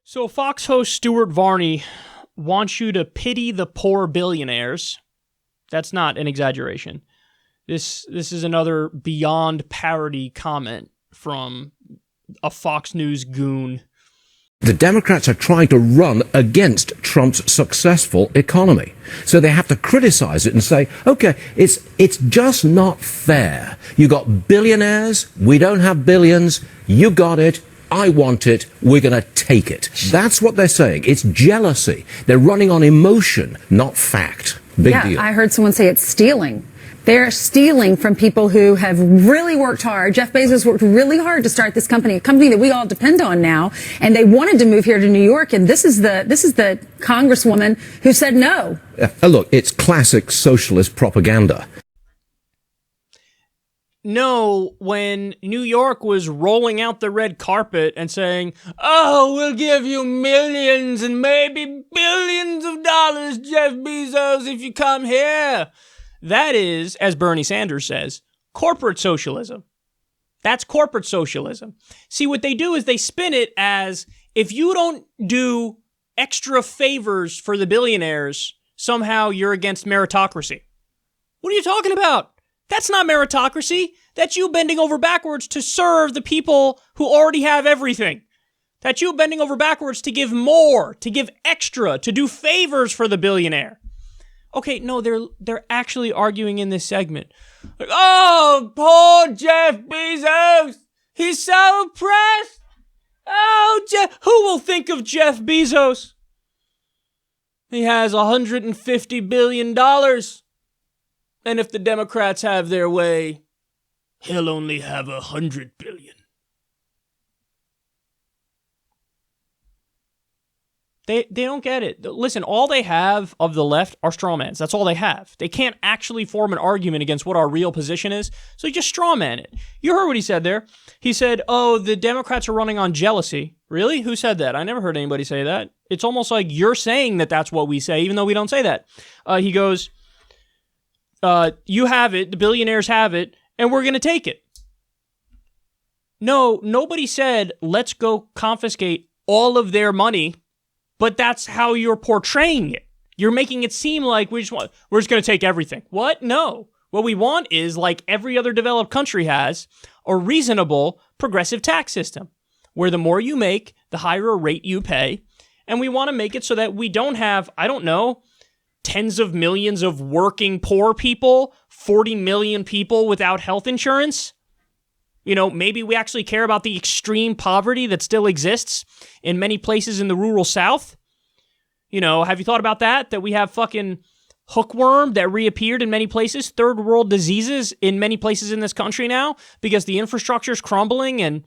So Fox host Stuart Varney wants you to pity the poor billionaires. That's not an exaggeration. This is another beyond parody comment from a Fox News goon. The Democrats are trying to run against Trump's successful economy. So they have to criticize it and say, okay, it's just not fair. You got billionaires, we don't have billions, you got it, I want it, we're going to take it. That's what they're saying. It's jealousy. They're running on emotion, not fact. Big deal. I heard someone say it's stealing. They're stealing from people who have really worked hard. Jeff Bezos worked really hard to start this company, a company that we all depend on now. And they wanted to move here to New York. And this is the congresswoman who said no. Look, it's classic socialist propaganda. No, when New York was rolling out the red carpet and saying, oh, we'll give you millions and maybe billions of dollars, Jeff Bezos, if you come here. That is, as Bernie Sanders says, corporate socialism. That's corporate socialism. See, what they do is they spin it as if you don't do extra favors for the billionaires, somehow you're against meritocracy. What are you talking about? That's not meritocracy. That's you bending over backwards to serve the people who already have everything. That's you bending over backwards to give more, to give extra, to do favors for the billionaire. Okay, no, they're actually arguing in this segment. Like, oh, poor Jeff Bezos. He's so oppressed. Oh, who will think of Jeff Bezos? He has $150 billion. And if the Democrats have their way, he'll only have $100 billion. They don't get it. Listen, all they have of the left are strawmans. That's all they have. They can't actually form an argument against what our real position is, so you just strawman it. You heard what he said there. He said, oh, the Democrats are running on jealousy. Really? Who said that? I never heard anybody say that. It's almost like you're saying that that's what we say, even though we don't say that. He goes, you have it, the billionaires have it, and we're going to take it. No, nobody said, let's go confiscate all of their money. But that's how you're portraying it. You're making it seem like we're just going to take everything. What? No. What we want is, like every other developed country has, a reasonable progressive tax system where the more you make, the higher a rate you pay. And we want to make it so that we don't have, I don't know, tens of millions of working poor people, 40 million people without health insurance. You know, maybe we actually care about the extreme poverty that still exists in many places in the rural South. You know, have you thought about that? That we have fucking hookworm that reappeared in many places, third world diseases in many places in this country now because the infrastructure is crumbling and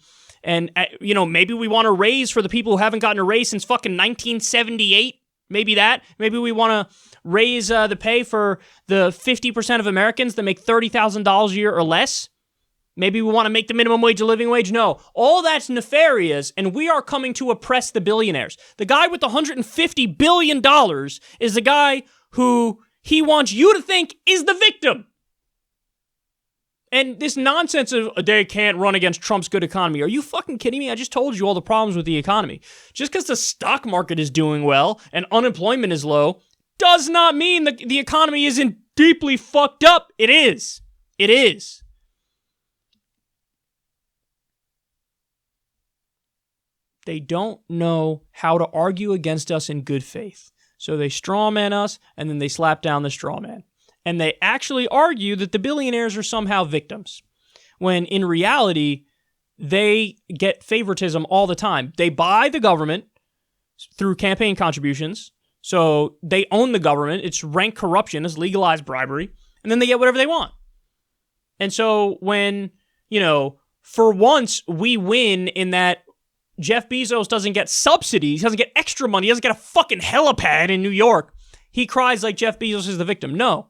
you know, maybe we want to raise for the people who haven't gotten a raise since fucking 1978. Maybe that. Maybe we want to raise the pay for the 50% of Americans that make $30,000 a year or less. Maybe we want to make the minimum wage a living wage. No, all that's nefarious, and we are coming to oppress the billionaires. The guy with the $150 billion is the guy who he wants you to think is the victim. And this nonsense of they can't run against Trump's good economy. Are you fucking kidding me? I just told you all the problems with the economy. Just because the stock market is doing well and unemployment is low does not mean that the economy isn't deeply fucked up. It is. It is. They don't know how to argue against us in good faith. So they strawman us, and then they slap down the strawman. And they actually argue that the billionaires are somehow victims, when in reality, they get favoritism all the time. They buy the government through campaign contributions, so they own the government. It's rank corruption, it's legalized bribery, and then they get whatever they want. And so when, you know, for once we win in that Jeff Bezos doesn't get subsidies, he doesn't get extra money, he doesn't get a fucking helipad in New York, he cries like Jeff Bezos is the victim. No.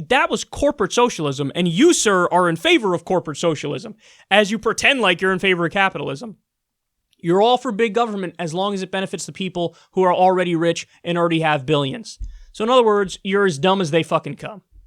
That was corporate socialism, and you, sir, are in favor of corporate socialism, as you pretend like you're in favor of capitalism. You're all for big government as long as it benefits the people who are already rich and already have billions. So in other words, you're as dumb as they fucking come.